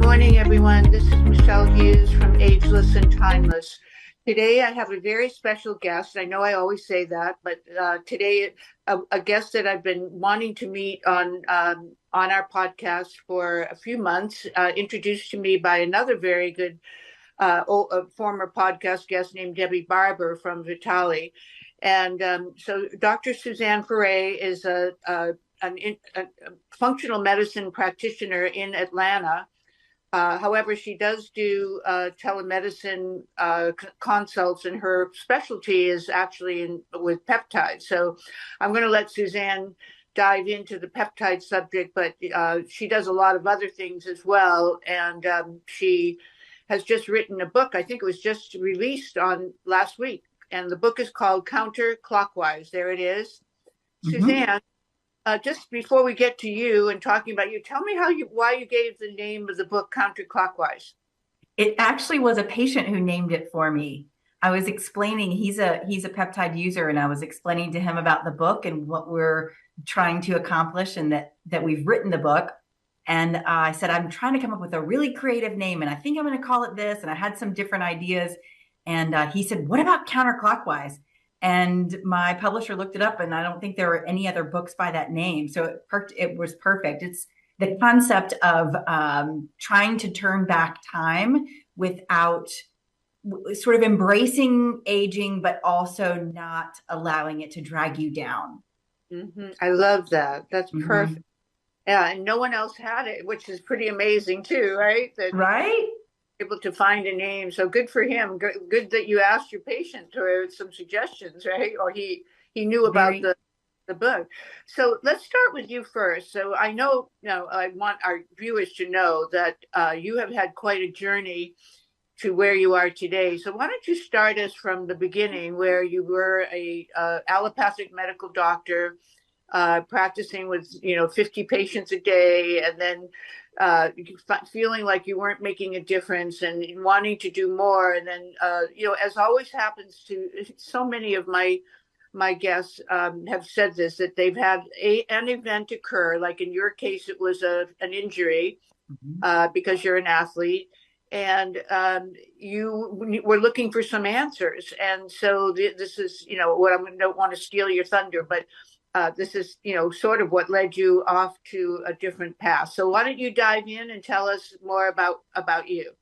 Morning, everyone. This is Michele Hughes from Ageless and Timeless. Today, I have a very special guest. I know I always say that, but today, a guest that I've been wanting to meet on our podcast for a few months, introduced to me by another very good former podcast guest named Debbie Barber from Vitali. And so Dr. Suzanne Ferree is a functional medicine practitioner in Atlanta. However, she does do telemedicine consults, and her specialty is actually with peptides. So I'm going to let Suzanne dive into the peptide subject, but she does a lot of other things as well. And she has just written a book. I think it was just released on last week. And the book is called Counterclockwise. There it is. Mm-hmm. Suzanne, just before we get to you and talking about you, tell me why you gave the name of the book Counterclockwise. It actually was a patient who named it for me. I was explaining, he's a peptide user, and I was explaining to him about the book and what we're trying to accomplish, and that we've written the book. And I said, I'm trying to come up with a really creative name, and I think I'm going to call it this. And I had some different ideas. And he said, what about Counterclockwise? And my publisher looked it up, and I don't think there were any other books by that name. So it was perfect. It's the concept of trying to turn back time without sort of embracing aging, but also not allowing it to drag you down. Mm-hmm. I love that. That's perfect. Mm-hmm. Yeah, and no one else had it, which is pretty amazing too, right? That Right? able to find a name. So good for him. Good that you asked your patient for some suggestions, right? Or he knew about the book. So let's start with you first. So I know, I want our viewers to know that you have had quite a journey to where you are today. So why don't you start us from the beginning, where you were a allopathic medical doctor, practicing with 50 patients a day, and then feeling like you weren't making a difference and wanting to do more. And then as always happens to so many of my guests, have said this, that they've had an event occur, like in your case it was an injury, because you're an athlete, and you were looking for some answers. And so this is what I don't want to steal your thunder, but this is, sort of what led you off to a different path. So why don't you dive in and tell us more about you?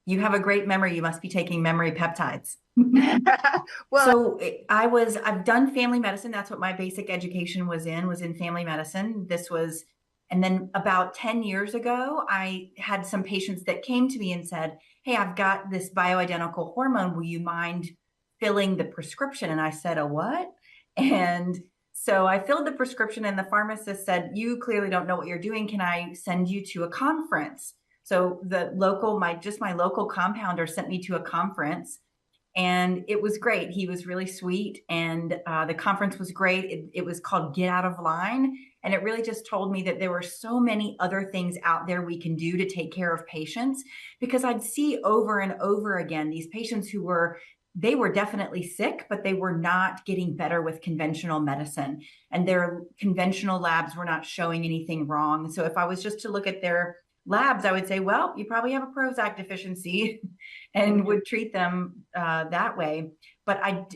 You have a great memory. You must be taking memory peptides. Well, So I've done family medicine. That's what my basic education was in family medicine. And then about 10 years ago, I had some patients that came to me and said, hey, I've got this bioidentical hormone. Will you mind filling the prescription? And I said, a what? And so I filled the prescription, and the pharmacist said, you clearly don't know what you're doing. Can I send you to a conference? So my local compounder sent me to a conference, and it was great. He was really sweet, and the conference was great. It was called Get Out of Line. And it really just told me that there were so many other things out there we can do to take care of patients, because I'd see over and over again these patients they were definitely sick, but they were not getting better with conventional medicine, and their conventional labs were not showing anything wrong. So if I was just to look at their labs, I would say, well, you probably have a Prozac deficiency and would treat them that way. But I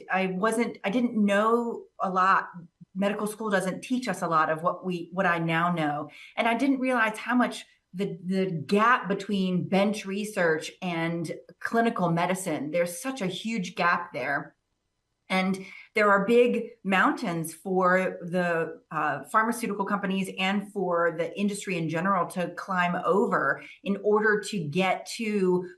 didn't know a lot. Medical school doesn't teach us a lot of what I now know. And I didn't realize how much the gap between bench research and clinical medicine, there's such a huge gap there. And there are big mountains for the pharmaceutical companies and for the industry in general to climb over in order to get to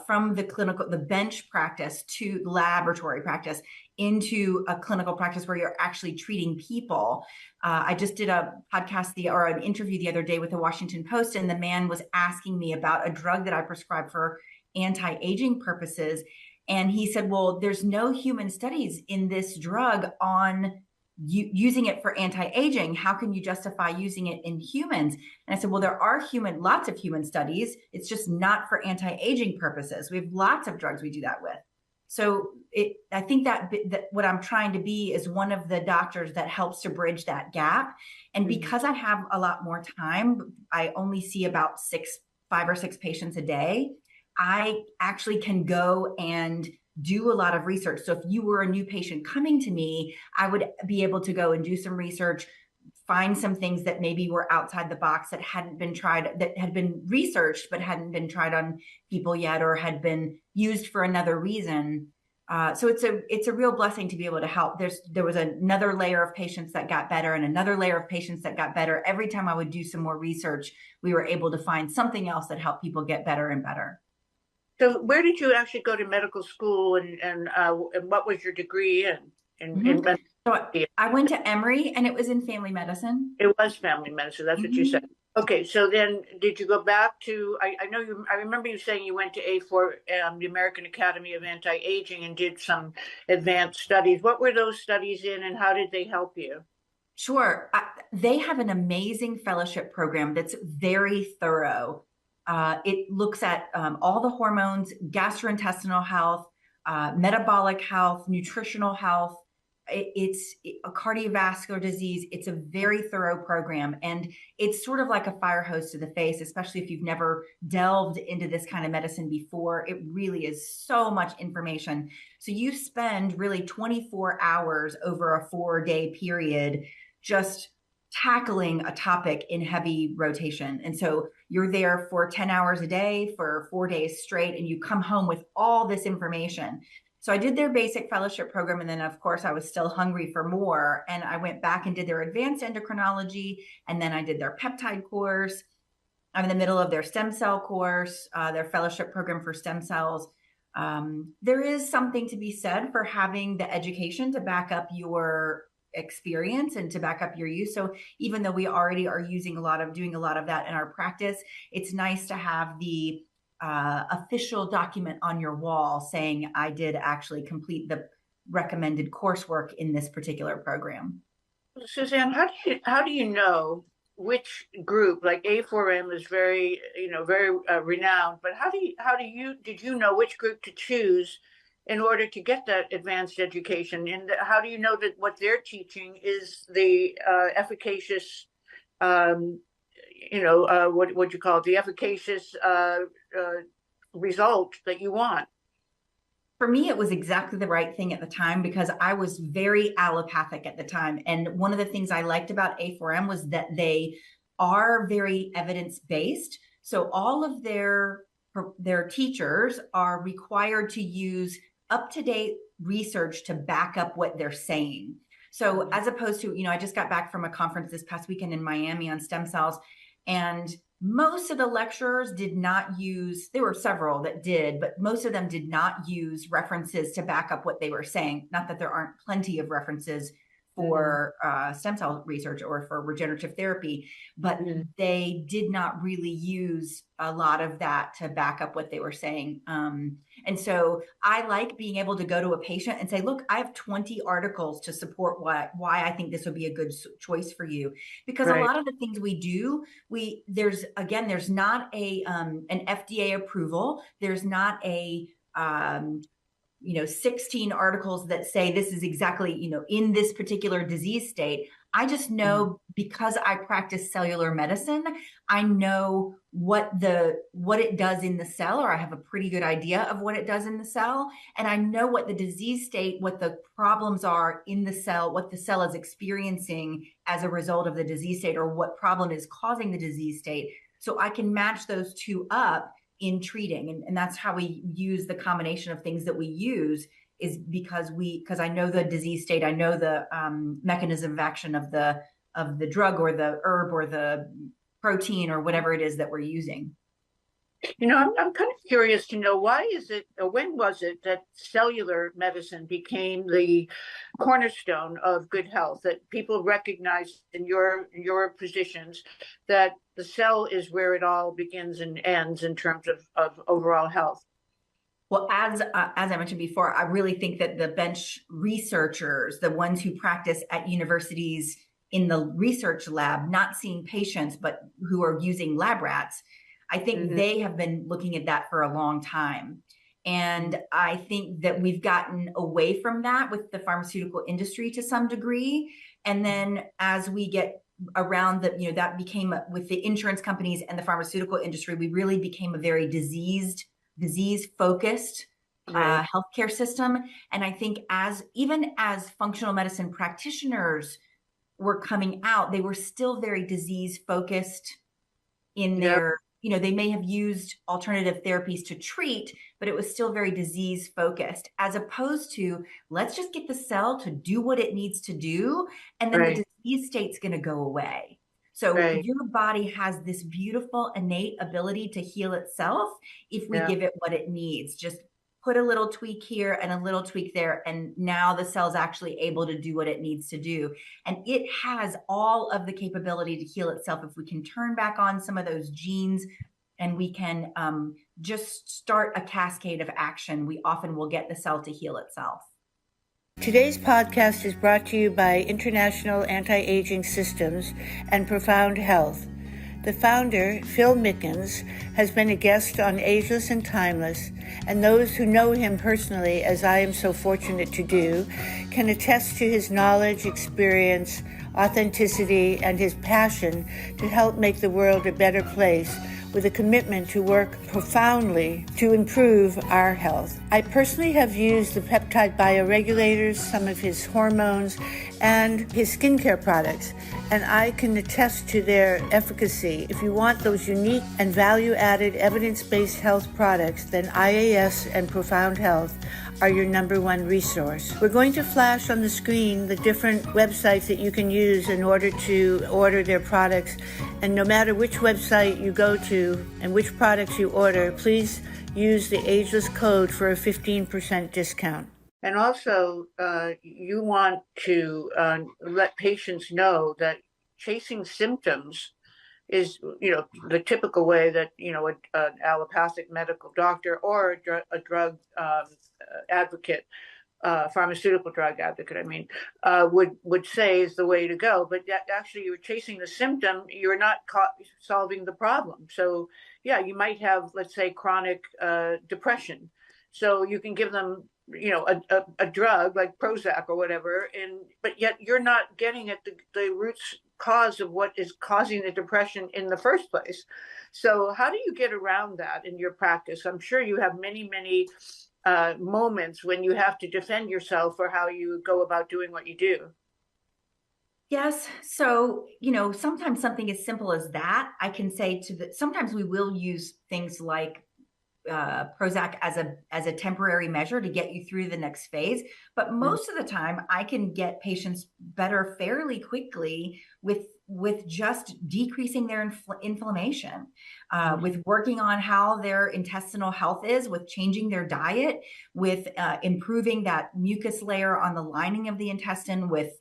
from the bench practice to laboratory practice into a clinical practice where you're actually treating people. I just did a podcast or an interview the other day with the Washington Post, and the man was asking me about a drug that I prescribe for anti-aging purposes. And he said, well, there's no human studies in this drug on using it for anti-aging. How can you justify using it in humans? And I said, well, there are lots of human studies. It's just not for anti-aging purposes. We have lots of drugs we do that with. So I think that what I'm trying to be is one of the doctors that helps to bridge that gap. And because I have a lot more time, I only see about 6 5 or 6 patients a day, I actually can go and do a lot of research. So if you were a new patient coming to me, I would be able to go and do some research, find some things that maybe were outside the box that hadn't been tried, that had been researched but hadn't been tried on people yet, or had been used for another reason. So it's a real blessing to be able to help. There was another layer of patients that got better, and another layer of patients that got better. Every time I would do some more research, we were able to find something else that helped people get better and better. So where did you actually go to medical school, and what was your degree in? Mm-hmm. So I went to Emory, and it was in family medicine. It was family medicine. That's what you said. Okay, so then did you go back to? I know you. I remember you saying you went to A4, the American Academy of Anti-Aging, and did some advanced studies. What were those studies in, and how did they help you? Sure. They have an amazing fellowship program that's very thorough. It looks at all the hormones, gastrointestinal health, metabolic health, nutritional health. It's a cardiovascular disease. It's a very thorough program. And it's sort of like a fire hose to the face, especially if you've never delved into this kind of medicine before. It really is so much information. So you spend really 24 hours over a 4-day period just tackling a topic in heavy rotation. And so you're there for 10 hours a day for 4 days straight, and you come home with all this information. So I did their basic fellowship program. And then, of course, I was still hungry for more. And I went back and did their advanced endocrinology. And then I did their peptide course. I'm in the middle of their stem cell course, their fellowship program for stem cells. There is something to be said for having the education to back up your experience and to back up your use. So even though we already are doing a lot of that in our practice, it's nice to have the official document on your wall saying I did actually complete the recommended coursework in this particular program. Suzanne, how do you know which group? Like A4M is very very renowned, but did you know which group to choose in order to get that advanced education? And how do you know that what they're teaching is the efficacious, what you call it, the efficacious result that you want? For me, it was exactly the right thing at the time because I was very allopathic at the time. And one of the things I liked about A4M was that they are very evidence-based. So all of their teachers are required to use up-to-date research to back up what they're saying. So as opposed to, I just got back from a conference this past weekend in Miami on stem cells, and most of the lecturers did not use, there were several that did, but most of them did not use references to back up what they were saying. Not that there aren't plenty of references for stem cell research or for regenerative therapy, but they did not really use a lot of that to back up what they were saying. And so I like being able to go to a patient and say, look, I have 20 articles to support why I think this would be a good choice for you. Because a lot of the things we do, there's not an FDA approval. There's not a 16 articles that say this is exactly, in this particular disease state. I just know because I practice cellular medicine, I know what it does in the cell, or I have a pretty good idea of what it does in the cell. And I know what the disease state, what the problems are in the cell, what the cell is experiencing as a result of the disease state, or what problem is causing the disease state. So I can match those two up in treating. And that's how we use the combination of things that we use, is because I know the disease state, I know the mechanism of action of the drug or the herb or the protein or whatever it is that we're using. I'm kind of curious to know, why is it, or when was it that cellular medicine became the cornerstone of good health, that people recognized in your positions that the cell is where it all begins and ends in terms of overall health? Well, as I mentioned before, I really think that the bench researchers, the ones who practice at universities in the research lab, not seeing patients, but who are using lab rats, I think they have been looking at that for a long time. And I think that we've gotten away from that with the pharmaceutical industry to some degree. And then as we get around the, that became with the insurance companies and the pharmaceutical industry, we really became a very disease focused Right. healthcare system. And I think even as functional medicine practitioners were coming out, they were still very disease focused in Yep. their, they may have used alternative therapies to treat, but it was still very disease focused, as opposed to let's just get the cell to do what it needs to do, and then Right. the disease state's going to go away. So Right. your body has this beautiful innate ability to heal itself if we Yeah. give it what it needs. Just put a little tweak here and a little tweak there, and now the cell's actually able to do what it needs to do. And it has all of the capability to heal itself if we can turn back on some of those genes, and we can just start a cascade of action. We often will get the cell to heal itself. Today's podcast is brought to you by International Anti-Aging Systems and Profound Health. The founder, Phil Mickens, has been a guest on Ageless and Timeless, and those who know him personally, as I am so fortunate to do, can attest to his knowledge, experience, authenticity, and his passion to help make the world a better place, with a commitment to work profoundly to improve our health. I personally have used the peptide bioregulators, some of his hormones, and his skincare products, and I can attest to their efficacy. If you want those unique and value-added evidence-based health products, then IAS and Profound Health are your number one resource. We're going to flash on the screen the different websites that you can use in order to order their products. And no matter which website you go to and which products you order, please use the Ageless code for a 15% discount. And also, you want to let patients know that chasing symptoms is, the typical way that, an allopathic medical doctor or a drug advocate, pharmaceutical drug advocate, would say is the way to go. But that actually, you're chasing the symptom, you're not solving the problem. So, yeah, you might have, let's say, chronic depression. So you can give them, a drug like Prozac or whatever, but yet you're not getting at the root cause of what is causing the depression in the first place. So how do you get around that in your practice? I'm sure you have many, many moments when you have to defend yourself for how you go about doing what you do. Yes. So, sometimes something as simple as that, I can say sometimes we will use things like Prozac as a temporary measure to get you through the next phase. But most of the time, I can get patients better fairly quickly with just decreasing their inflammation, with working on how their intestinal health is, with changing their diet, with improving that mucus layer on the lining of the intestine, with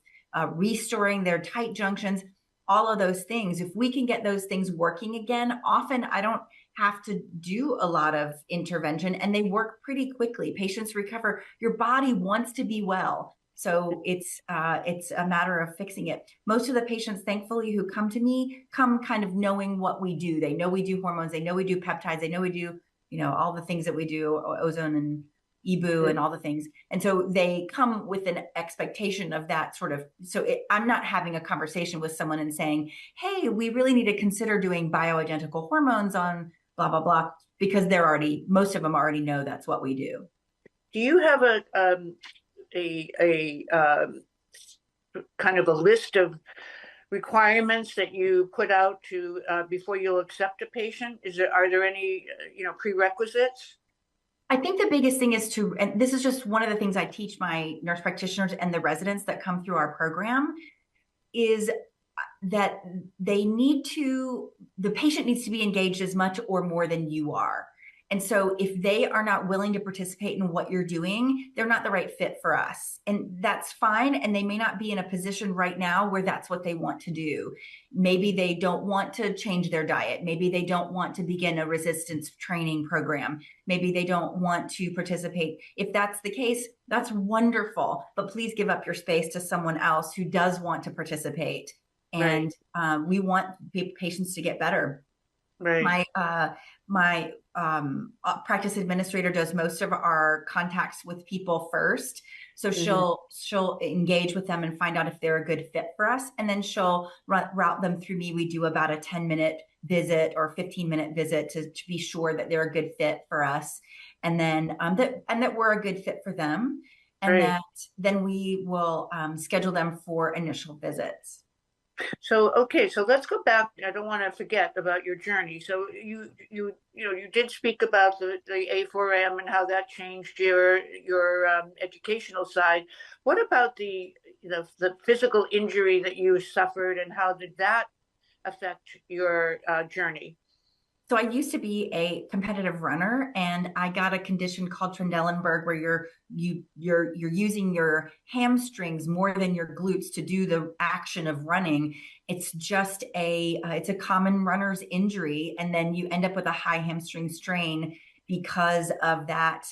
restoring their tight junctions. All of those things, if we can get those things working again, often I don't have to do a lot of intervention, and they work pretty quickly. Patients recover. Your body wants to be well. So it's a matter of fixing it. Most of the patients, thankfully, who come to me come kind of knowing what we do. They know we do hormones. They know we do peptides. They know we do, all the things that we do, ozone and EBU and all the things. And so they come with an expectation of that sort of, I'm not having a conversation with someone and saying, hey, we really need to consider doing bioidentical hormones on blah, blah, blah, because most of them already know that's what we do. Do you have a kind of a list of requirements that you put out to before you'll accept a patient? Are there any prerequisites? I think the biggest thing is and this is just one of the things I teach my nurse practitioners and the residents that come through our program, is that the patient needs to be engaged as much or more than you are. And so if they are not willing to participate in what you're doing, they're not the right fit for us. And that's fine. And they may not be in a position right now where that's what they want to do. Maybe they don't want to change their diet. Maybe they don't want to begin a resistance training program. Maybe they don't want to participate. If that's the case, that's wonderful. But please give up your space to someone else who does want to participate. And we want patients to get better. Right. My practice administrator does most of our contacts with people first. So Hmm. she'll engage with them and find out if they're a good fit for us, and then she'll route them through me. We do about a 10-minute visit or 15-minute visit to be sure that they're a good fit for us, and then that we're a good fit for them, and Right. that then we will schedule them for initial visits. So, okay, so let's go back. I don't want to forget about your journey. So you did speak about the A4M and how that changed your educational side. What about the physical injury that you suffered, and how did that affect your journey? So I used to be a competitive runner, and I got a condition called Trendelenburg, where you're using your hamstrings more than your glutes to do the action of running. It's just it's a common runner's injury, and then you end up with a high hamstring strain because of that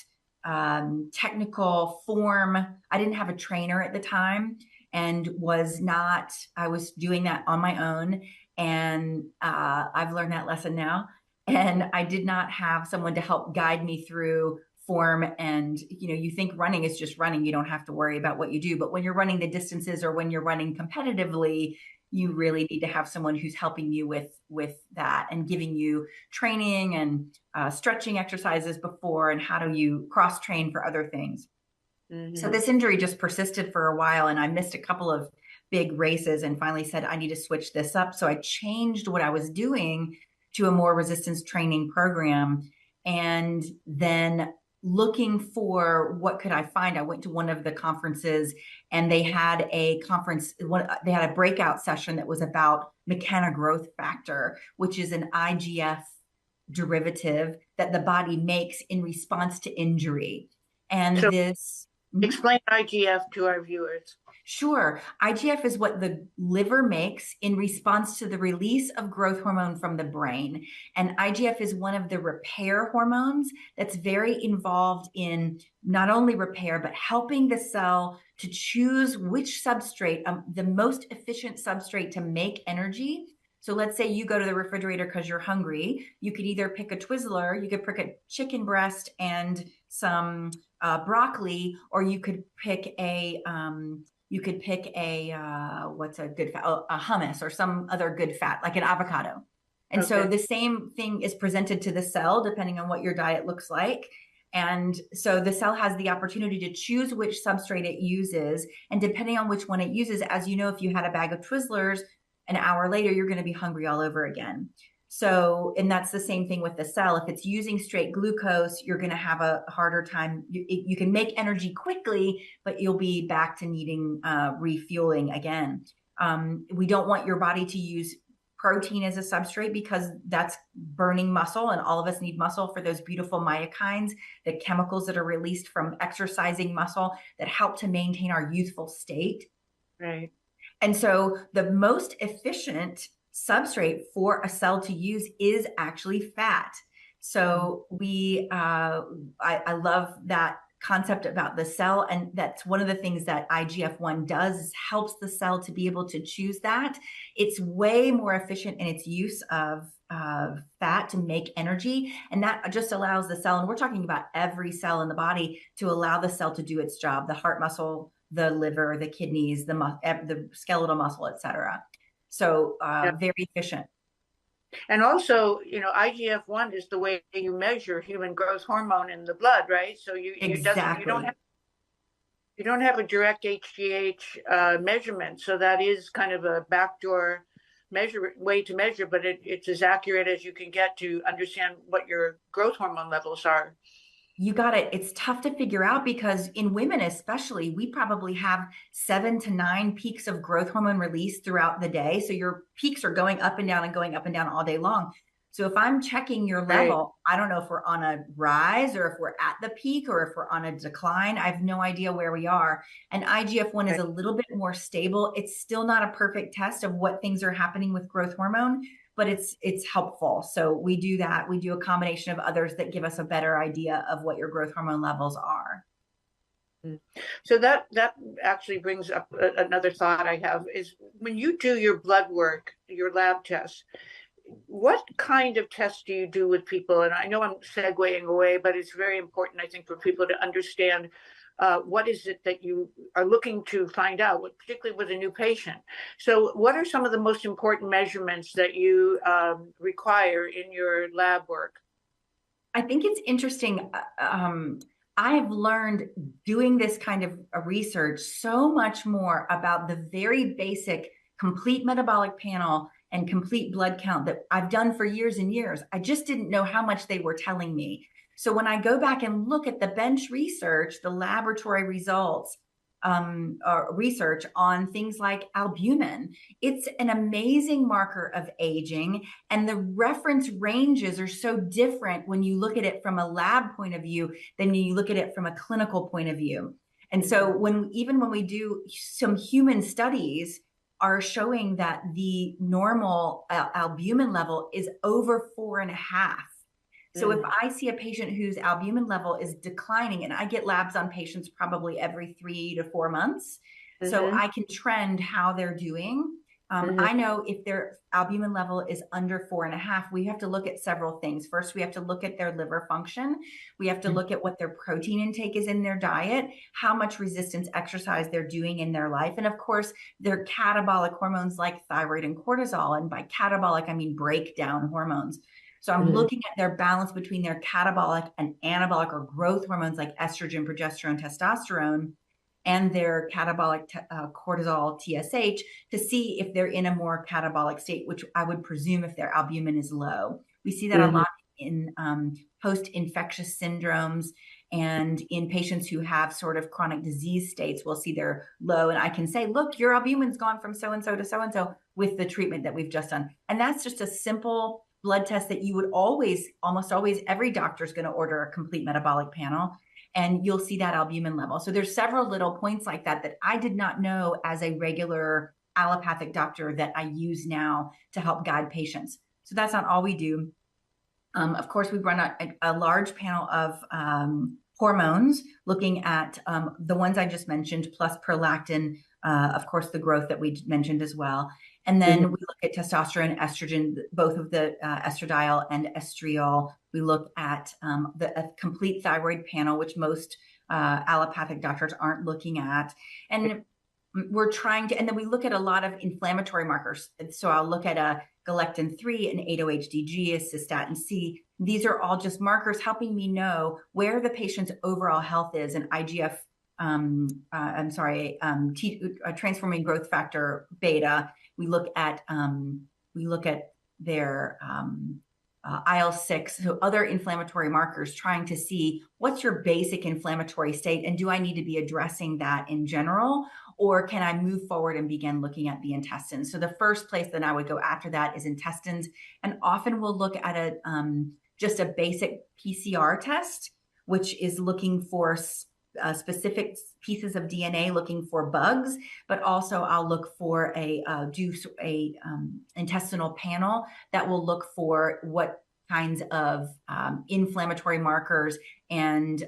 technical form. I didn't have a trainer at the time, and was not. I was doing that on my own, and I've learned that lesson now, and I did not have someone to help guide me through form. And you think running is just running, you don't have to worry about what you do, but when you're running the distances or when you're running competitively, you really need to have someone who's helping you with that and giving you training and stretching exercises before, and how do you cross train for other things. So Hmm. this injury just persisted for a while, and I missed a couple of big races and finally said, I need to switch this up. So I changed what I was doing to a more resistance training program. And then looking for what could I find, I went to one of the conferences, and they had they had a breakout session that was about mechanogrowth factor, which is an IGF derivative that the body makes in response to injury. And So this Mhm. explain IGF to our viewers. Sure. IGF is what the liver makes in response to the release of growth hormone from the brain. And IGF is one of the repair hormones that's very involved in not only repair, but helping the cell to choose which substrate, the most efficient substrate to make energy. So let's say you go to the refrigerator because you're hungry. You could either pick a Twizzler, you could pick a chicken breast and some broccoli, or you could pick a what's a good fat, a hummus or some other good fat, like an avocado. And so Okay. the same thing is presented to the cell depending on what your diet looks like. And so the cell has the opportunity to choose which substrate it uses. And depending on which one it uses, as you know, if you had a bag of Twizzlers, an hour later, you're going to be hungry all over again. So, and that's the same thing with the cell. If it's using straight glucose, you're going to have a harder time. You can make energy quickly, but you'll be back to needing refueling again. We don't want your body to use protein as a substrate because that's burning muscle, and all of us need muscle for those beautiful myokines, the chemicals that are released from exercising muscle that help to maintain our youthful state. Right. And so the most efficient substrate for a cell to use is actually fat. So I love that concept about the cell. And that's one of the things that IGF-1 does, is helps the cell to be able to choose that. It's way more efficient in its use of fat to make energy. And that just allows the cell, and we're talking about every cell in the body, to allow the cell to do its job, the heart muscle, the liver, the kidneys, the skeletal muscle, etc. So Yeah. very efficient. And also, IGF-1 is the way you measure human growth hormone in the blood, right? So Exactly. you don't have a direct HGH measurement, so that is kind of a backdoor way to measure, but it's as accurate as you can get to understand what your growth hormone levels are. You got it. It's tough to figure out because in women, especially, we probably have 7 to 9 peaks of growth hormone release throughout the day. So your peaks are going up and down and going up and down all day long. So if I'm checking your Right. level, I don't know if we're on a rise or if we're at the peak or if we're on a decline. I have no idea where we are. And IGF-1 is Right. a little bit more stable. It's still not a perfect test of what things are happening with growth hormone, but it's helpful. So we do that. We do a combination of others that give us a better idea of what your growth hormone levels are. So that actually brings up another thought I have is when you do your blood work, your lab tests, what kind of tests do you do with people? And I know I'm segueing away, but it's very important, I think, for people to understand what is it that you are looking to find out, particularly with a new patient. So what are some of the most important measurements that you require in your lab work? I think it's interesting. I have learned doing this kind of research so much more about the very basic complete metabolic panel and complete blood count that I've done for years and years. I just didn't know how much they were telling me. So when I go back and look at the bench research, the laboratory results, research on things like albumin, it's an amazing marker of aging. And the reference ranges are so different when you look at it from a lab point of view than you look at it from a clinical point of view. And so even when we do some human studies, are showing that the normal albumin level is over 4.5. So if I see a patient whose albumin level is declining, and I get labs on patients probably every 3 to 4 months, so I can trend how they're doing. I know if their albumin level is under 4.5, we have to look at several things. First, we have to look at their liver function. We have to look at what their protein intake is in their diet, how much resistance exercise they're doing in their life. And of course, their catabolic hormones like thyroid and cortisol. And by catabolic, I mean breakdown hormones. So I'm looking at their balance between their catabolic and anabolic or growth hormones like estrogen, progesterone, testosterone, and their catabolic cortisol, TSH, to see if they're in a more catabolic state, which I would presume if their albumin is low. We see that a lot in post-infectious syndromes and in patients who have sort of chronic disease states. We'll see they're low, and I can say, look, your albumin's gone from so-and-so to so-and-so with the treatment that we've just done. And that's just a simple blood test that you would almost always, every doctor is going to order a complete metabolic panel, and you'll see that albumin level. So there's several little points like that that I did not know as a regular allopathic doctor that I use now to help guide patients. So that's not all we do. Of course, we run a large panel of hormones, looking at the ones I just mentioned, plus prolactin, of course, the growth that we mentioned as well. And then we look at testosterone, estrogen, both of the estradiol and estriol. We look at a complete thyroid panel, which most allopathic doctors aren't looking at. And we're trying to, and then we look at a lot of inflammatory markers. So I'll look at a galectin-3 and 8-OHDG, a cystatin C. These are all just markers helping me know where the patient's overall health is, and IGF, transforming growth factor beta. We look at their IL-6, so other inflammatory markers, trying to see what's your basic inflammatory state, and do I need to be addressing that in general, or can I move forward and begin looking at the intestines? So the first place that I would go after that is intestines, and often we'll look at just a basic PCR test, which is looking for specific pieces of DNA, looking for bugs, but also I'll look for do a intestinal panel that will look for what kinds of inflammatory markers and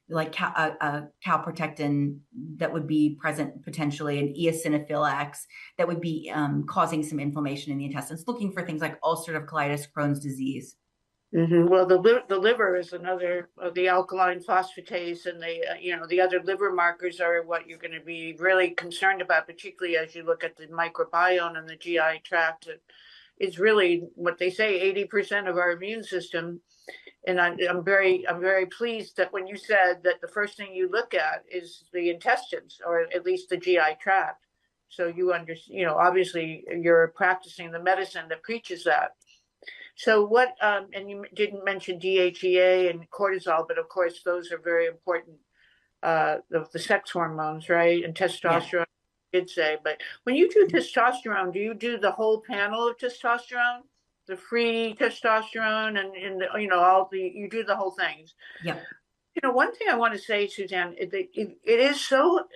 like calprotectin that would be present potentially, and eosinophil that would be causing some inflammation in the intestines, looking for things like ulcerative colitis, Crohn's disease. Well, the liver is another, the alkaline phosphatase and the other liver markers are what you're going to be really concerned about, particularly as you look at the microbiome and the GI tract. It's really what they say, 80% of our immune system. And I'm very pleased that when you said that the first thing you look at is the intestines, or at least the GI tract. So obviously you're practicing the medicine that preaches that. So and you didn't mention DHEA and cortisol, but of course those are very important, the sex hormones, right? And testosterone, I did say. But when you do testosterone, do you do the whole panel of testosterone? The free testosterone and you do the whole things? Yeah. One thing I want to say, Suzanne, it is so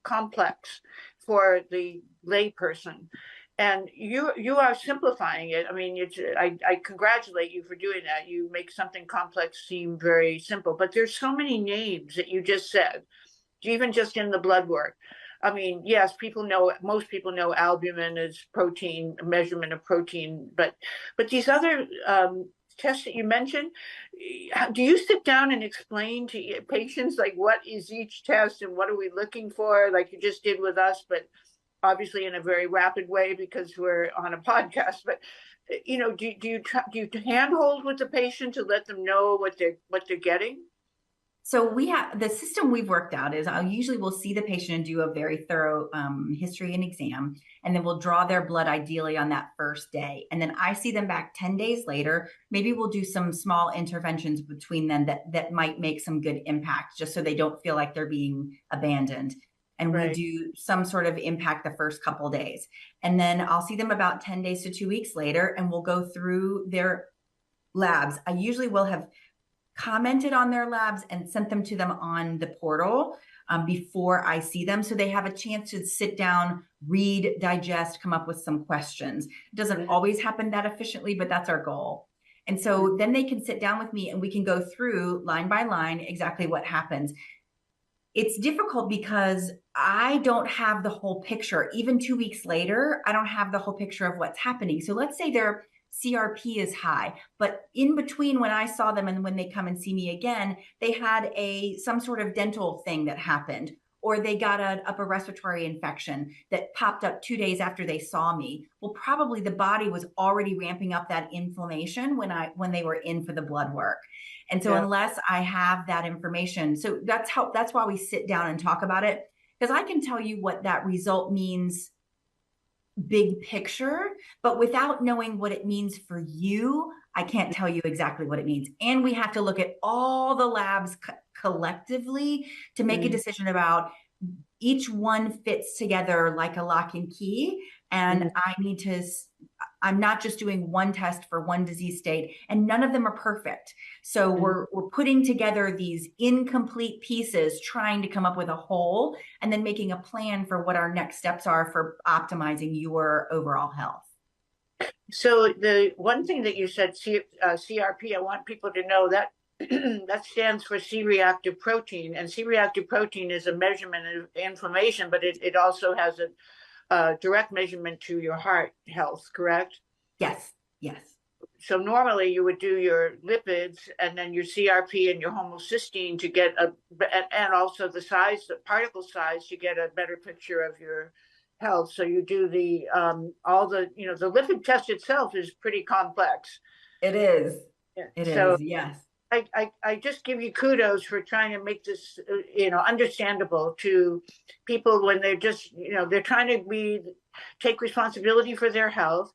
complex for the layperson. And you are simplifying it. I mean, I congratulate you for doing that. You make something complex seem very simple. But there's so many names that you just said, even just in the blood work. I mean, yes, most people know albumin is protein, a measurement of protein, but these other tests that you mentioned, do you sit down and explain to patients like what is each test and what are we looking for, like you just did with us, but obviously in a very rapid way because we're on a podcast. But do you handhold with the patient to let them know what they're getting? So we have the system we've worked out is I usually will see the patient and do a very thorough history and exam, and then we'll draw their blood ideally on that first day. And then I see them back 10 days later. Maybe we'll do some small interventions between them that might make some good impact just so they don't feel like they're being abandoned. And we Right. do some sort of impact the first couple days. And then I'll see them about 10 days to 2 weeks later, and we'll go through their labs. I usually will have commented on their labs and sent them to them on the portal before I see them. So they have a chance to sit down, read, digest, come up with some questions. It doesn't always happen that efficiently, but that's our goal. And so then they can sit down with me and we can go through line by line exactly what happens. It's difficult because I don't have the whole picture. Even 2 weeks later, I don't have the whole picture of what's happening. So let's say their CRP is high, but in between when I saw them and when they come and see me again, they had some sort of dental thing that happened, or they got an upper respiratory infection that popped up 2 days after they saw me. Well, probably the body was already ramping up that inflammation when they were in for the blood work. And so Yeah. unless I have that information, so that's why we sit down and talk about it, because I can tell you what that result means big picture, but without knowing what it means for you, I can't tell you exactly what it means. And we have to look at all the labs collectively to make a decision about each one fits together like a lock and key. And I'm not just doing one test for one disease state, and none of them are perfect. So we're putting together these incomplete pieces, trying to come up with a whole, and then making a plan for what our next steps are for optimizing your overall health. So the one thing that you said, CRP, I want people to know that that stands for C-reactive protein, and C-reactive protein is a measurement of inflammation, but it also has a direct measurement to your heart health, correct? Yes, yes. So normally you would do your lipids and then your CRP and your homocysteine to get and also the size, the particle size, to get a better picture of your health. So you do all the, the lipid test itself is pretty complex. It is. Yeah. It So is, yes. I just give you kudos for trying to make this, understandable to people when they're just, they're trying to take responsibility for their health.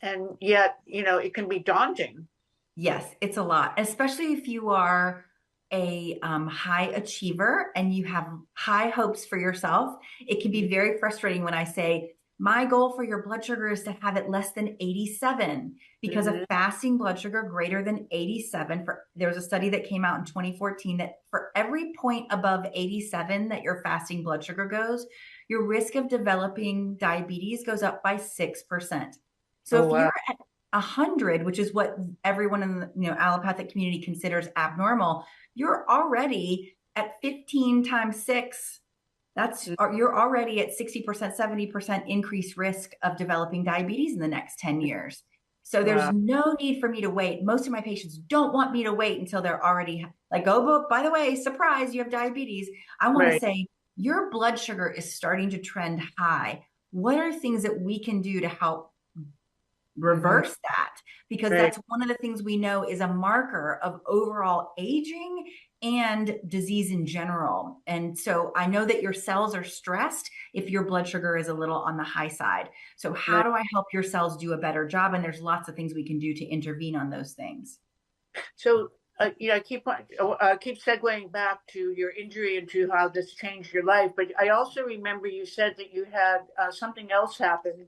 And yet, it can be daunting. Yes, it's a lot, especially if you are a high achiever and you have high hopes for yourself. It can be very frustrating when I say, my goal for your blood sugar is to have it less than 87, because a fasting blood sugar greater than 87, there was a study that came out in 2014 that for every point above 87 that your fasting blood sugar goes, your risk of developing diabetes goes up by 6%. So if you're at 100, which is what everyone in the allopathic community considers abnormal, you're already at 15 times 6. You're already at 60%, 70% increased risk of developing diabetes in the next 10 years. So there's no need for me to wait. Most of my patients don't want me to wait until they're already like, oh, but by the way, surprise, you have diabetes. I want to say your blood sugar is starting to trend high. What are things that we can do to help reverse that? Because that's one of the things we know is a marker of overall aging and disease in general. And so I know that your cells are stressed if your blood sugar is a little on the high side. So how do I help your cells do a better job? And there's lots of things we can do to intervene on those things. So, I keep segueing back to your injury and to how this changed your life. But I also remember you said that you had something else happen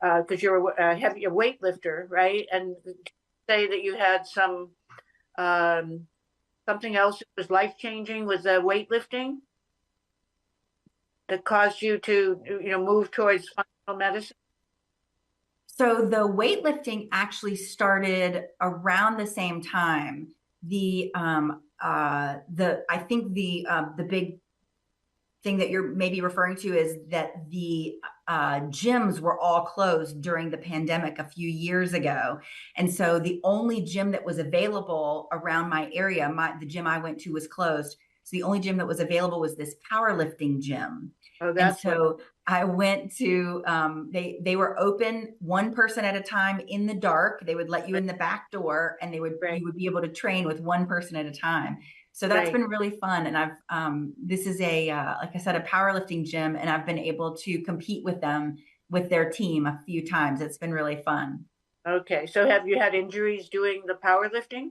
because you're a heavy weightlifter, right? And say that you had something else that was life-changing with weightlifting that caused you to, move towards functional medicine. So the weightlifting actually started around the same time. I think the big thing that you're maybe referring to is that the gyms were all closed during the pandemic a few years ago. And so the only gym that was available around my area, the gym I went to was closed. So the only gym that was available was this powerlifting gym. Oh, And that's what. so I went to, they were open one person at a time in the dark. They would let you in the back door, and Right, you would be able to train with one person at a time. So that's right. been really fun. And this is like I said, a powerlifting gym, and I've been able to compete with them, with their team a few times. It's been really fun. Okay. So have you had injuries doing the powerlifting?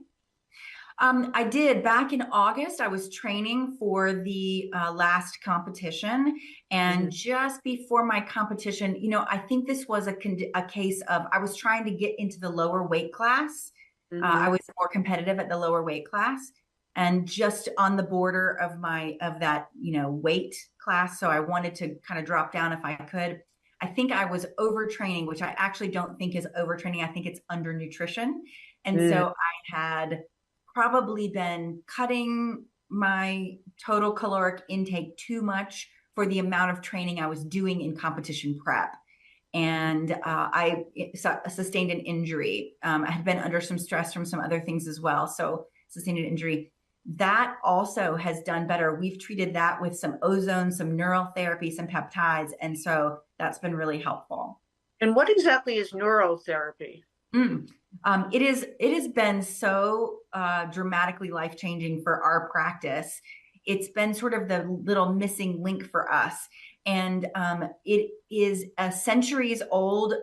I did back in August. I was training for the last competition, Hmm. and just before my competition, I think this was a case of I was trying to get into the lower weight class. I Hmm. was more competitive at the lower weight class, and just on the border of that weight class. So I wanted to kind of drop down if I could. I think I was overtraining, which I actually don't think is overtraining. I think it's undernutrition, and Mm. so I had probably been cutting my total caloric intake too much for the amount of training I was doing in competition prep. And I sustained an injury. I had been under some stress from some other things as well. So, sustained an injury. That also has done better. We've treated that with some ozone, some neural therapy, some peptides. And so that's been really helpful. And what exactly is neurotherapy? Mm. It has been so dramatically life changing for our practice. It's been sort of the little missing link for us, and it is a centuries old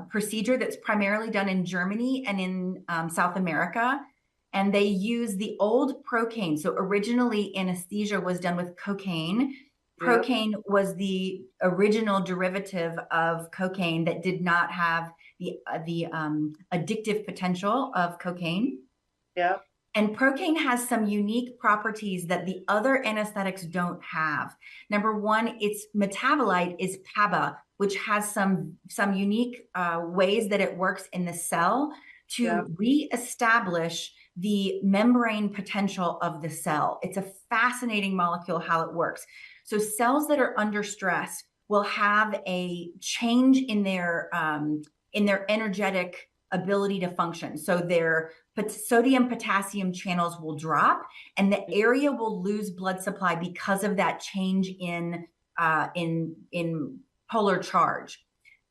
procedure that's primarily done in Germany and in South America. And they use the old procaine. So originally, anesthesia was done with cocaine. Yep. Procaine was the original derivative of cocaine that did not have the addictive potential of cocaine. Yep. And procaine has some unique properties that the other anesthetics don't have. Number one, its metabolite is PABA, which has some unique ways that it works in the cell Yep. to reestablish the membrane potential of the cell. It's a fascinating molecule how it works. So cells that are under stress will have a change in their energetic ability to function. So their sodium potassium channels will drop, and the area will lose blood supply because of that change in polar charge.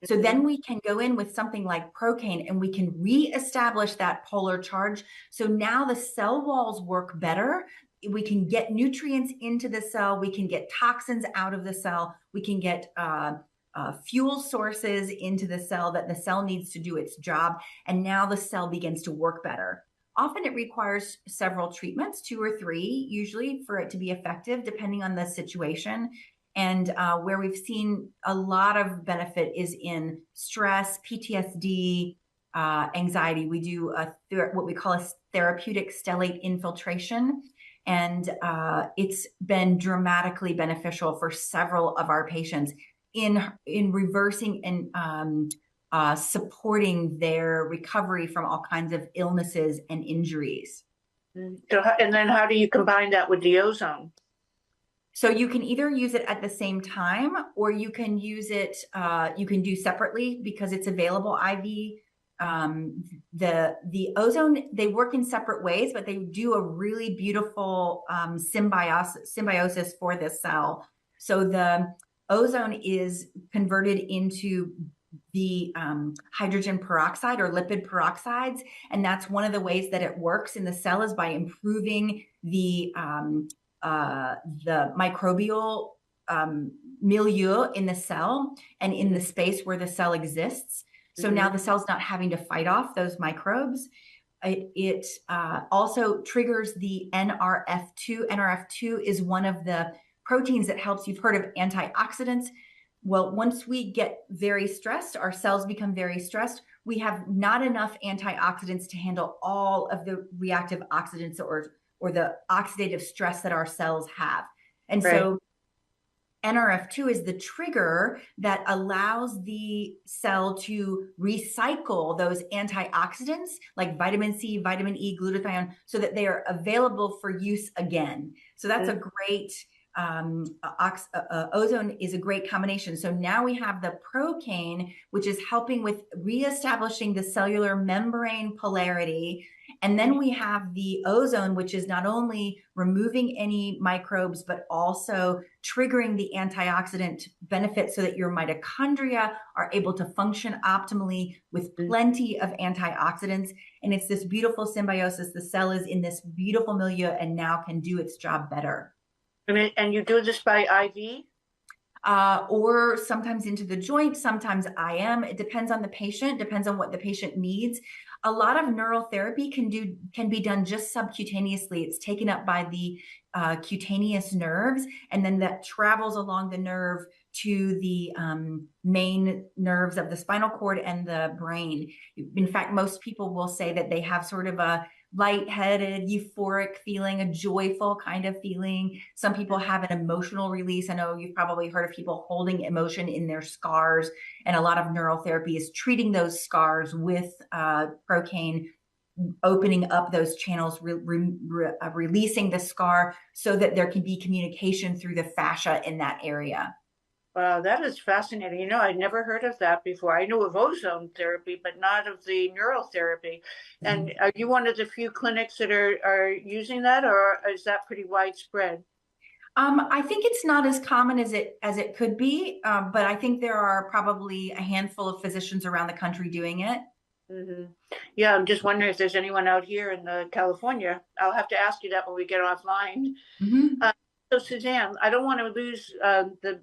So Hmm. then we can go in with something like procaine, and we can reestablish that polar charge. So now the cell walls work better. We can get nutrients into the cell. We can get toxins out of the cell. We can get fuel sources into the cell that the cell needs to do its job. And now the cell begins to work better. Often it requires several treatments, 2 or 3, usually, for it to be effective, depending on the situation. And where we've seen a lot of benefit is in stress, PTSD, anxiety. We do what we call a therapeutic stellate infiltration. And it's been dramatically beneficial for several of our patients in reversing and supporting their recovery from all kinds of illnesses and injuries. So, and then how do you combine that with the ozone? So you can either use it at the same time, or you can use it, you can do separately because it's available IV. The ozone, they work in separate ways, but they do a really beautiful symbiosis for the cell. So the ozone is converted into the hydrogen peroxide or lipid peroxides, and that's one of the ways that it works in the cell is by improving the microbial milieu in the cell and in the space where the cell exists. So now the cell's not having to fight off those microbes. It also triggers the NRF2. NRF2 is one of the proteins that helps. You've heard of antioxidants. Well, once we get very stressed, our cells become very stressed. We have not enough antioxidants to handle all of the reactive oxidants or the oxidative stress that our cells have. And Right. so NRF2 is the trigger that allows the cell to recycle those antioxidants like vitamin C, vitamin E, glutathione, so that they are available for use again. So that's a great ozone is a great combination. So now we have the procaine, which is helping with reestablishing the cellular membrane polarity. And then we have the ozone, which is not only removing any microbes, but also triggering the antioxidant benefits so that your mitochondria are able to function optimally with plenty of antioxidants. And it's this beautiful symbiosis. The cell is in this beautiful milieu and now can do its job better. And you do this by IV? Or sometimes into the joint, sometimes IM. It depends on the patient, depends on what the patient needs. A lot of neural therapy can be done just subcutaneously. It's taken up by the cutaneous nerves, and then that travels along the nerve to the main nerves of the spinal cord and the brain. In fact, most people will say that they have sort of a lightheaded, euphoric feeling, a joyful kind of feeling. Some people have an emotional release. I know you've probably heard of people holding emotion in their scars, and a lot of neural therapy is treating those scars with procaine, opening up those channels, releasing the scar so that there can be communication through the fascia in that area. Wow, that is fascinating. I'd never heard of that before. I knew of ozone therapy, but not of the neural therapy. And are you one of the few clinics that are using that, or is that pretty widespread? I think it's not as common as it could be, but I think there are probably a handful of physicians around the country doing it. Mm-hmm. Yeah, I'm just wondering if there's anyone out here in California. I'll have to ask you that when we get offline. Mm-hmm. So Suzanne, I don't want to lose the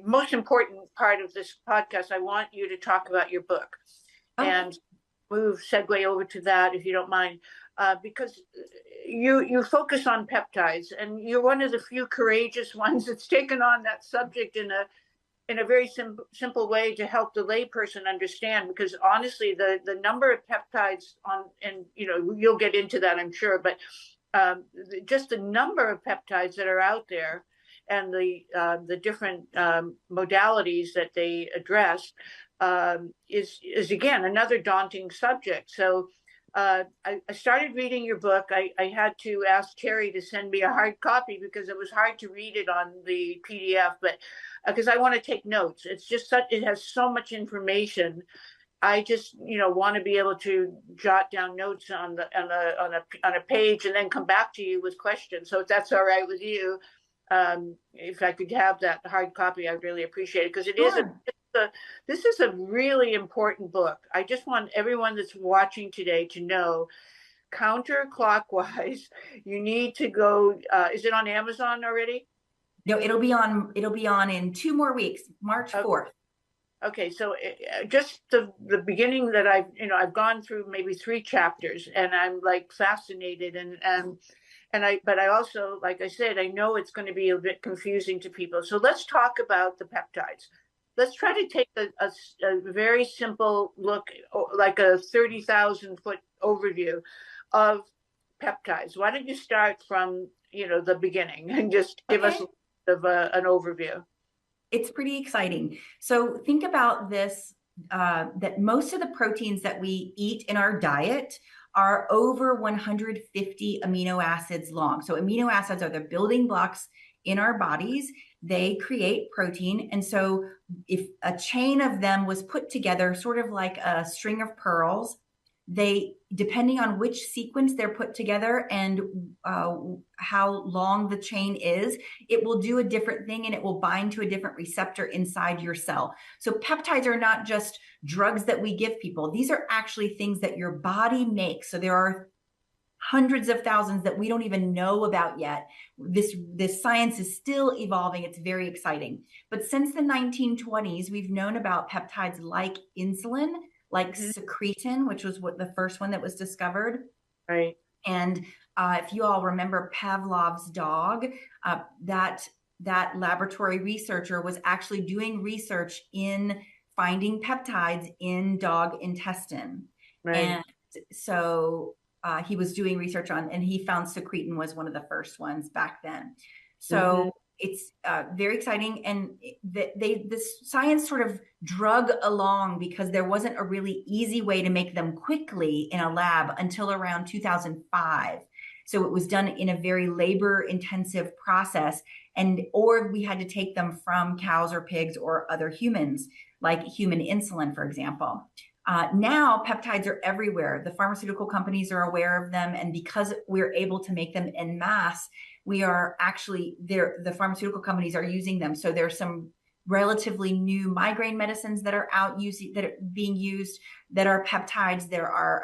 most important part of this podcast. I want you to talk about your book, and segue over to that if you don't mind, because you focus on peptides, and you're one of the few courageous ones that's taken on that subject in a very simple way to help the layperson understand. Because honestly, the number of peptides and you'll get into that, I'm sure, but just the number of peptides that are out there and the different modalities that they address is again another daunting subject. So I started reading your book. I had to ask Terry to send me a hard copy because it was hard to read it on the PDF, but because I want to take notes. It's just it has so much information. I just want to be able to jot down notes on a page and then come back to you with questions. So if that's all right with you, if I could have that hard copy, I'd really appreciate it, because this is a really important book. I just want everyone that's watching today to know, counterclockwise, you need to go. Is it on Amazon already? No, it'll be on in 2 more weeks, March 4th. Okay, so just the beginning that I've gone through maybe 3 chapters, and I'm like fascinated, but I also, like I said, I know it's going to be a bit confusing to people. So let's talk about the peptides. Let's try to take a very simple look, like a 30,000 foot overview of peptides. Why don't you start from the beginning and just give us an overview? It's pretty exciting. So think about this, that most of the proteins that we eat in our diet are over 150 amino acids long. So amino acids are the building blocks in our bodies. They create protein. And so if a chain of them was put together, sort of like a string of pearls, depending on which sequence they're put together and how long the chain is, it will do a different thing, and it will bind to a different receptor inside your cell. So peptides are not just drugs that we give people. These are actually things that your body makes. So there are hundreds of thousands that we don't even know about yet. This science is still evolving. It's very exciting. But since the 1920s, we've known about peptides like insulin, like secretin, which was the first one that was discovered. Right. And if you all remember Pavlov's dog, that laboratory researcher was actually doing research in finding peptides in dog intestine. Right. And so he was doing research and he found secretin was one of the first ones back then. So it's very exciting. And this science sort of drug along because there wasn't a really easy way to make them quickly in a lab until around 2005. So it was done in a very labor intensive process, or we had to take them from cows or pigs or other humans, like human insulin, for example. Now peptides are everywhere. The pharmaceutical companies are aware of them. And because we're able to make them en masse, we are actually there. The pharmaceutical companies are using them. So there's some relatively new migraine medicines that are that are being used that are peptides. There are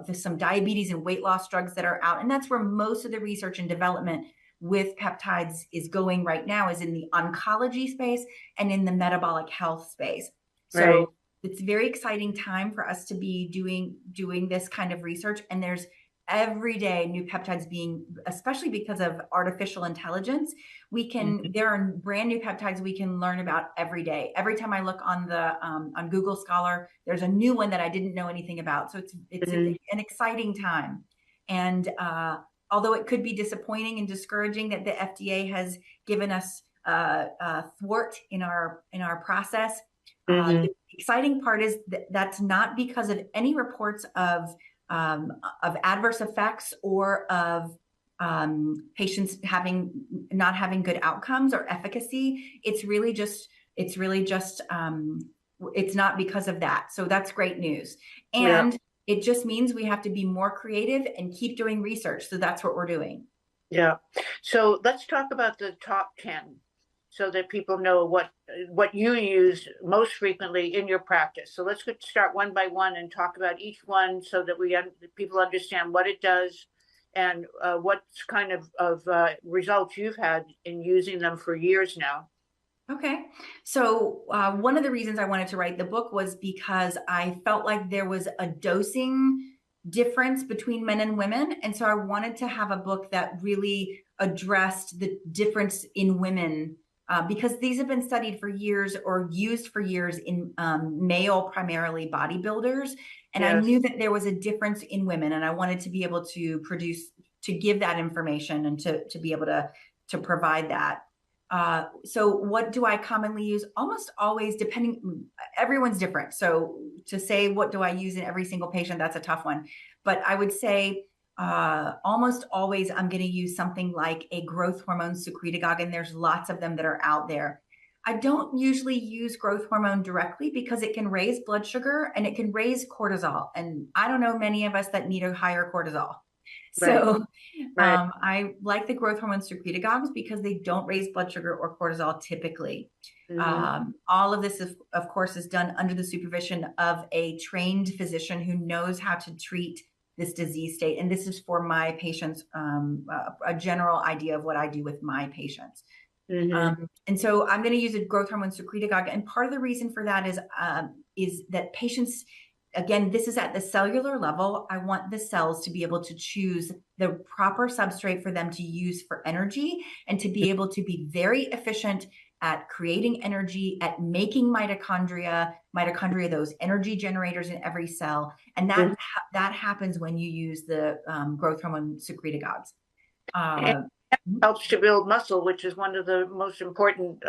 there's some diabetes and weight loss drugs that are out. And that's where most of the research and development with peptides is going right now, is in the oncology space and in the metabolic health space. Right. So it's a very exciting time for us to be doing this kind of research. And there's every day new peptides being, especially because of artificial intelligence, there are brand new peptides we can learn about every day. Every time I look on Google Scholar, there's a new one that I didn't know anything about. So it's an exciting time. And although it could be disappointing and discouraging that the FDA has given us a thwart in our process, the exciting part is that's not because of any reports of adverse effects or of patients not having good outcomes or efficacy. It's not because of that. So that's great news. And it just means we have to be more creative and keep doing research. So that's what we're doing. Yeah. So let's talk about the top 10 so that people know what you use most frequently in your practice. So let's start one by one and talk about each one so that people understand what it does and what kind of results you've had in using them for years now. Okay. So one of the reasons I wanted to write the book was because I felt like there was a dosing difference between men and women. And so I wanted to have a book that really addressed the difference in women, because these have been studied for years or used for years in male, primarily bodybuilders. And I knew that there was a difference in women, and I wanted to be able to give that information and to be able to provide that. So what do I commonly use? Almost always, everyone's different. So to say, what do I use in every single patient? That's a tough one. But I would say, almost always I'm going to use something like a growth hormone secretagogue, and there's lots of them that are out there. I don't usually use growth hormone directly because it can raise blood sugar and it can raise cortisol. And I don't know many of us that need a higher cortisol. So I like the growth hormone secretagogues because they don't raise blood sugar or cortisol typically. All of this, of course, is done under the supervision of a trained physician who knows how to treat this disease state. And this is for my patients, a general idea of what I do with my patients. And so I'm going to use a growth hormone secretagogue. And part of the reason for that is that patients, again, this is at the cellular level. I want the cells to be able to choose the proper substrate for them to use for energy and to be able to be very efficient at creating energy, at making mitochondria, those energy generators in every cell. And that happens when you use the growth hormone secretagogues. Helps to build muscle, which is one of the most important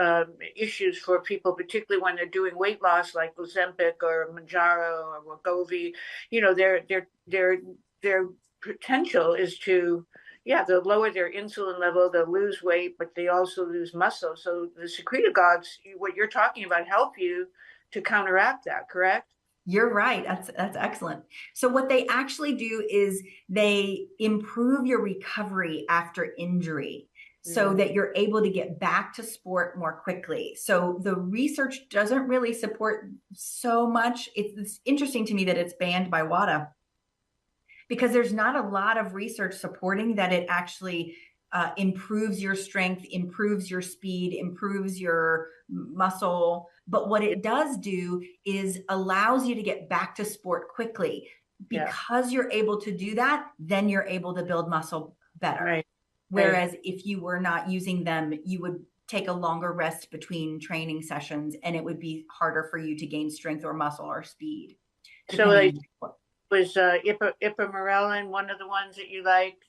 issues for people, particularly when they're doing weight loss, like Ozempic or Mounjaro or Wegovy. You know, their potential is to, they'll lower their insulin level, they'll lose weight, but they also lose muscle. So the secretagogues, what you're talking about, help you to counteract that, correct? You're right. That's excellent. So what they actually do is they improve your recovery after injury so that you're able to get back to sport more quickly. So the research doesn't really support so much. It's interesting to me that it's banned by WADA because there's not a lot of research supporting that it actually improves your strength, improves your speed, improves your muscle. But what it does do is allows you to get back to sport quickly. Because you're able to do that, then you're able to build muscle better. Whereas if you were not using them, you would take a longer rest between training sessions and it would be harder for you to gain strength or muscle or speed. So was ipamorelin one of the ones that you liked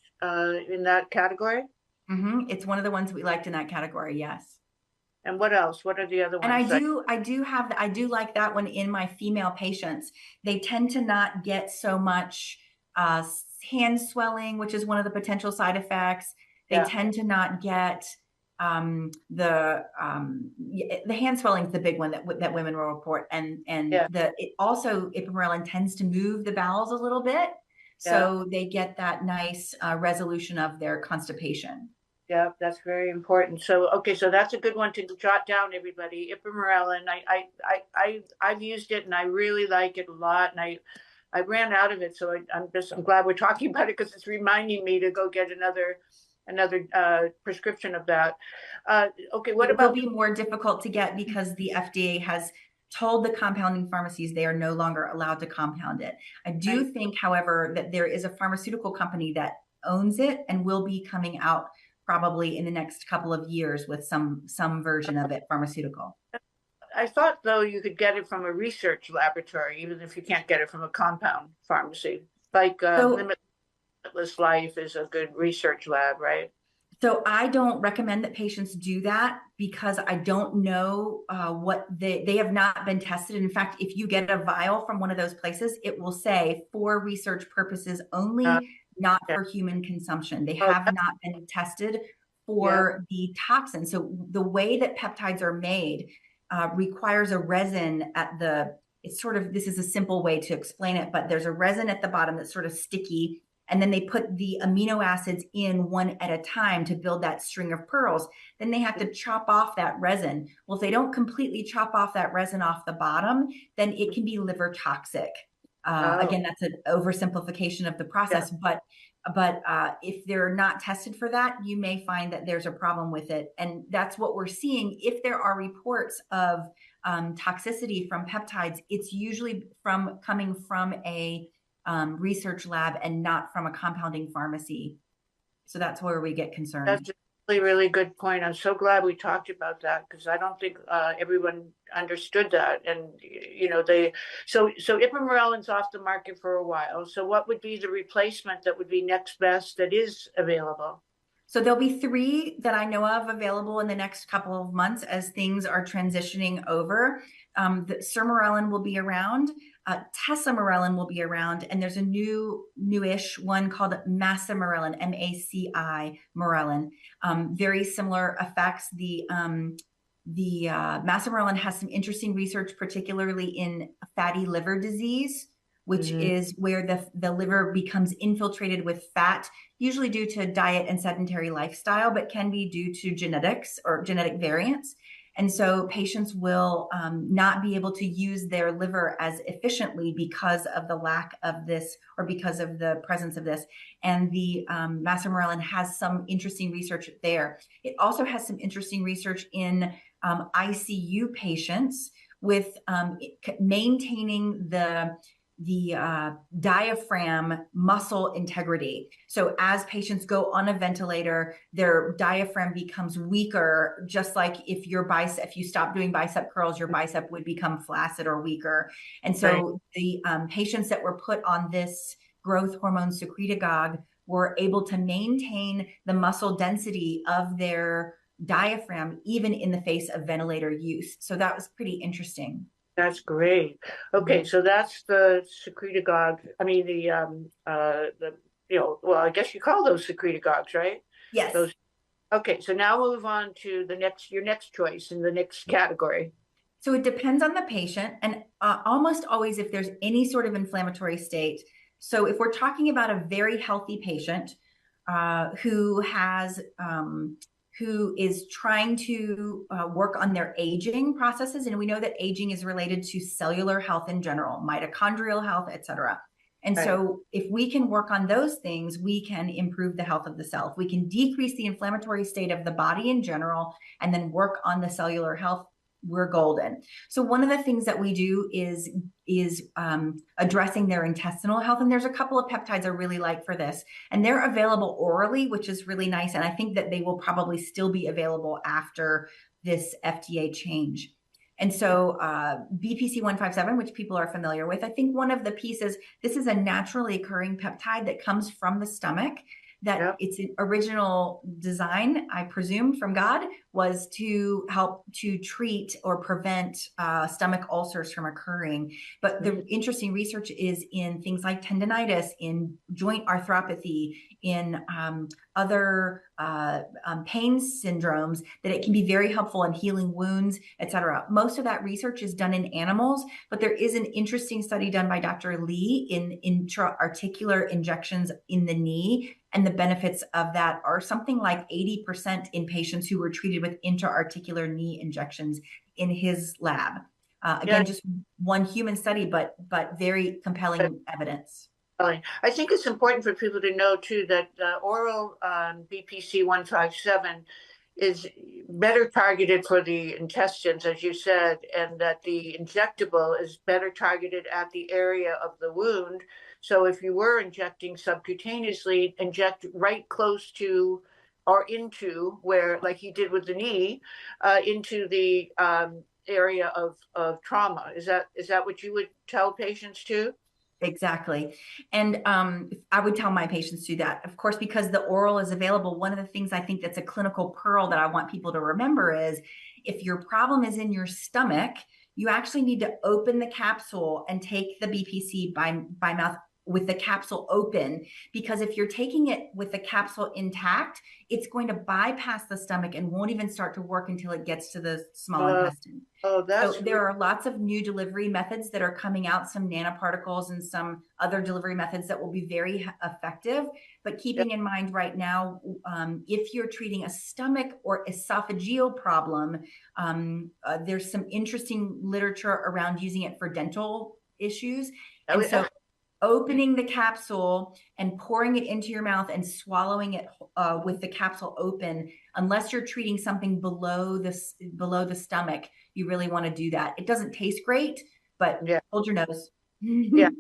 in that category? It's one of the ones we liked in that category. Yes. And what else? What are the other ones? And I do like that one in my female patients. They tend to not get so much hand swelling, which is one of the potential side effects. They tend to not get the hand swelling is the big one that women will report, and ipamorelin tends to move the bowels a little bit, so they get that nice resolution of their constipation. Yeah, that's very important. So, okay, so that's a good one to jot down, everybody. Ipamorelin. I've used it and I really like it a lot. And I ran out of it, so I'm glad we're talking about it because it's reminding me to go get another prescription of that. Okay, what about? It'll be more difficult to get because the FDA has told the compounding pharmacies they are no longer allowed to compound it. I do think, however, that there is a pharmaceutical company that owns it and will be coming out probably in the next couple of years with some version of it, pharmaceutical. I thought, though, you could get it from a research laboratory, even if you can't get it from a compound pharmacy. Like Limitless Life is a good research lab, right? So I don't recommend that patients do that because I don't know what they have not been tested. In fact, if you get a vial from one of those places, it will say for research purposes only, not for human consumption. They have not been tested for the toxin. So the way that peptides are made requires a resin at this is a simple way to explain it, but there's a resin at the bottom that's sort of sticky. And then they put the amino acids in one at a time to build that string of pearls. Then they have to chop off that resin. Well, if they don't completely chop off that resin off the bottom, then it can be liver toxic. Again, that's an oversimplification of the process, but if they're not tested for that, you may find that there's a problem with it. And that's what we're seeing. If there are reports of toxicity from peptides, it's usually coming from a research lab and not from a compounding pharmacy. So that's where we get concerned. That's a really, really good point. I'm so glad we talked about that because I don't think everyone understood that. And, so ipamorelin's off the market for a while. So what would be the replacement that would be next best that is available? So there'll be 3 that I know of available in the next couple of months as things are transitioning over. The sermorelin will be around. Tesamorelin will be around, and there's a newish one called macimorelin, MACI morelin. Very similar effects. The macimorelin has some interesting research, particularly in fatty liver disease, which is where the liver becomes infiltrated with fat, usually due to diet and sedentary lifestyle, but can be due to genetics or genetic variants. And so patients will not be able to use their liver as efficiently because of the lack of this or because of the presence of this. And the macimorelin has some interesting research there. It also has some interesting research in ICU patients with maintaining the diaphragm muscle integrity. So as patients go on a ventilator, their diaphragm becomes weaker, just like if you stop doing bicep curls, your bicep would become flaccid or weaker. And so the patients that were put on this growth hormone secretagogue were able to maintain the muscle density of their diaphragm, even in the face of ventilator use. So that was pretty interesting. That's great. Okay, so that's the secretagogue. I mean, I guess you call those secretagogues, right? Yes. Okay, so now we'll move on to your next choice in the next category. So it depends on the patient, and almost always if there's any sort of inflammatory state. So if we're talking about a very healthy patient who is trying to work on their aging processes. And we know that aging is related to cellular health in general, mitochondrial health, et cetera. And so if we can work on those things, we can improve the health of the cell. If we can decrease the inflammatory state of the body in general, and then work on the cellular health, we're golden. So one of the things that we do is addressing their intestinal health. And there's a couple of peptides I really like for this, and they're available orally, which is really nice. And I think that they will probably still be available after this FDA change. And so BPC 157, which people are familiar with, I think one of the pieces, this is a naturally occurring peptide that comes from the stomach that Yep. its original design, I presume from God, was to help to treat or prevent stomach ulcers from occurring. But the interesting research is in things like tendonitis, in joint arthropathy, in other pain syndromes, that it can be very helpful in healing wounds, etc. Most of that research is done in animals, but there is an interesting study done by Dr. Lee in intra-articular injections in the knee, and the benefits of that are something like 80% in patients who were treated with intra-articular knee injections in his lab. Yeah. Again, just one human study, but very compelling evidence. I think it's important for people to know too that oral BPC 157 is better targeted for the intestines, as you said, and that the injectable is better targeted at the area of the wound. So if you were injecting subcutaneously, inject right close to or into where, like he did with the knee, into the area of trauma. Is that what you would tell patients too? Exactly. And I would tell my patients to do that. Of course, because the oral is available, one of the things I think that's a clinical pearl that I want people to remember is if your problem is in your stomach, you actually need to open the capsule and take the BPC by mouth with the capsule open, because if you're taking it with the capsule intact, it's going to bypass the stomach and won't even start to work until it gets to the small Uh, intestine. oh, So that's there are lots of new delivery methods that are coming out, some nanoparticles and some other delivery methods that will be very effective. But yeah. keeping in mind right now, if you're treating a stomach or esophageal problem, there's some interesting literature around using it for dental issues. Oh, And so yeah. opening the capsule and pouring it into your mouth and swallowing it with the capsule open, unless you're treating something below the stomach, you really want to do that. It doesn't taste great, but Yeah. hold your nose. Yeah.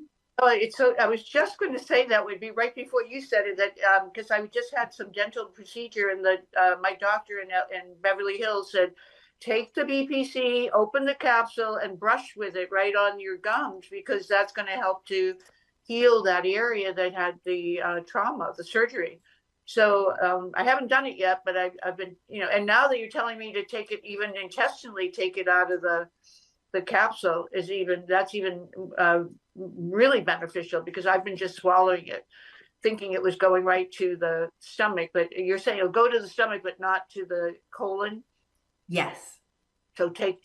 Oh, it's so. I was just going to say that would be right before you said it that because I just had some dental procedure and the my doctor in Beverly Hills said, take the BPC, open the capsule, and brush with it right on your gums because that's going to help to heal that area that had the trauma, the surgery. So I haven't done it yet, but I've been, and now that you're telling me to take it even intestinally, take it out of the capsule is even really beneficial because I've been just swallowing it, thinking it was going right to the stomach. But you're saying it'll go to the stomach, but not to the colon. Yes. So take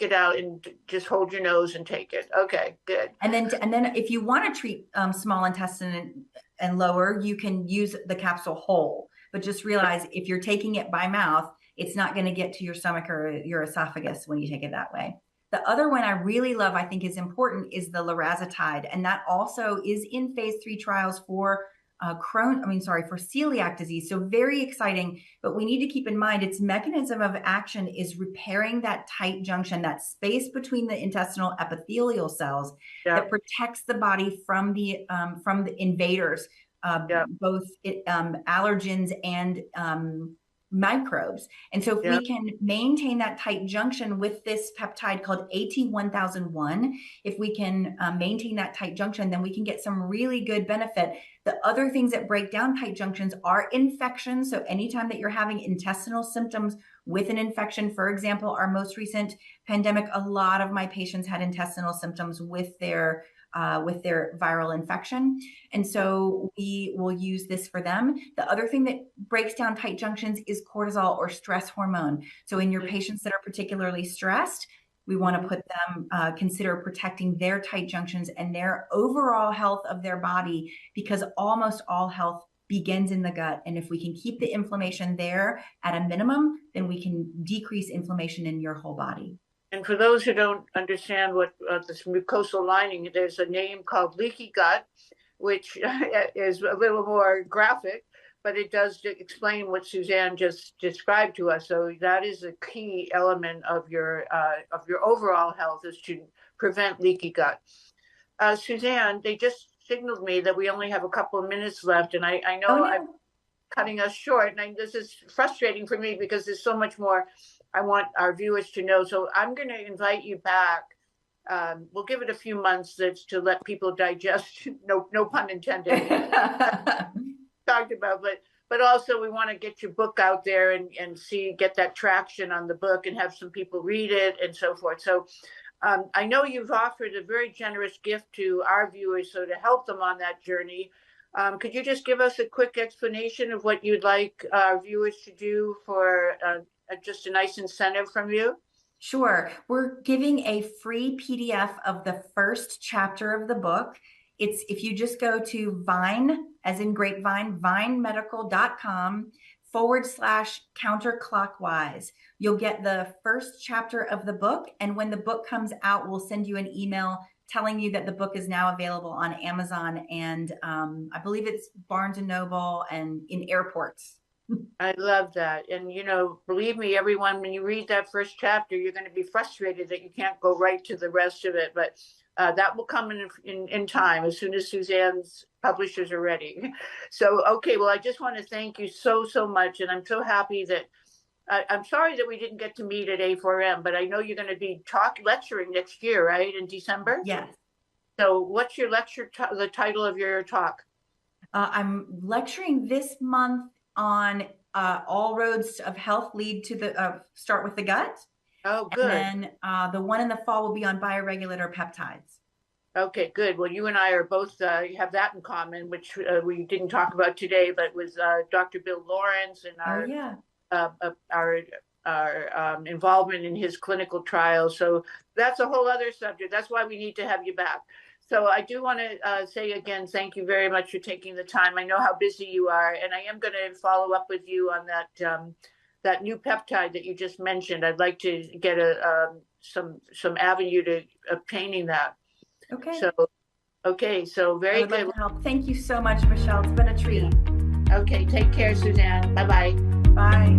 it out and just hold your nose and take it. Okay, good. And then if you want to treat small intestine and lower, you can use the capsule whole. But just realize if you're taking it by mouth, it's not going to get to your stomach or your esophagus when you take it that way. The other one I really love, I think is important, is the lorazepam, and that also is in phase 3 trials for for celiac disease. So very exciting, but we need to keep in mind its mechanism of action is repairing that tight junction, that space between the intestinal epithelial cells Yeah, that protects the body from the invaders, yeah, both allergens and microbes. And so if yeah. we can maintain that tight junction with this peptide called AT1001, if we can maintain that tight junction, then we can get some really good benefit. The other things that break down tight junctions are infections. So anytime that you're having intestinal symptoms with an infection, for example, our most recent pandemic, a lot of my patients had intestinal symptoms with their viral infection. And so we will use this for them. The other thing that breaks down tight junctions is cortisol or stress hormone. So in your patients that are particularly stressed, we want to put them, consider protecting their tight junctions and their overall health of their body, because almost all health begins in the gut. And if we can keep the inflammation there at a minimum, then we can decrease inflammation in your whole body. And for those who don't understand what this mucosal lining, there's a name called leaky gut, which is a little more graphic, but it does explain what Suzanne just described to us. So that is a key element of your overall health, is to prevent leaky gut. Suzanne, they just signaled me that we only have a couple of minutes left, and I Oh know I'm no. cutting us short, and this is frustrating for me because there's so much more I want our viewers to know. So I'm going to invite you back. We'll give it a few months to let people digest. No pun intended. talked about, but also we want to get your book out there and get that traction on the book and have some people read it and so forth. So I know you've offered a very generous gift to our viewers, so to help them on that journey. Could you just give us a quick explanation of what you'd like our viewers to do for just a nice incentive from you? Sure. We're giving a free PDF of the first chapter of the book. It's if you just go to Vine, as in grapevine, vinemedical.com/counterclockwise. You'll get the first chapter of the book. And when the book comes out, we'll send you an email telling you that the book is now available on Amazon and I believe it's Barnes and Noble and in airports. I love that. And, believe me, everyone, when you read that first chapter, you're going to be frustrated that you can't go right to the rest of it. But that will come in time as soon as Suzanne's publishers are ready. So, okay, well, I just want to thank you so, so much. And I'm so happy that I'm sorry that we didn't get to meet at A4M, but I know you're going to be lecturing next year, right? In December? Yes. So what's your lecture, the title of your talk? I'm lecturing this month on all roads of health lead to the start with the gut. Oh, good. And then the one in the fall will be on bioregulator peptides. Okay, good. Well, you and I are both have that in common, which we didn't talk about today, but with Dr. Bill Lawrence and our involvement in his clinical trials. So that's a whole other subject. That's why we need to have you back. So I do want to say again, thank you very much for taking the time. I know how busy you are, and I am going to follow up with you on that new peptide that you just mentioned. I'd like to get some avenue to obtaining that. Okay. So very good. I would love to help. Thank you so much, Michele. It's been a treat. Okay, take care, Suzanne. Bye-bye. Bye.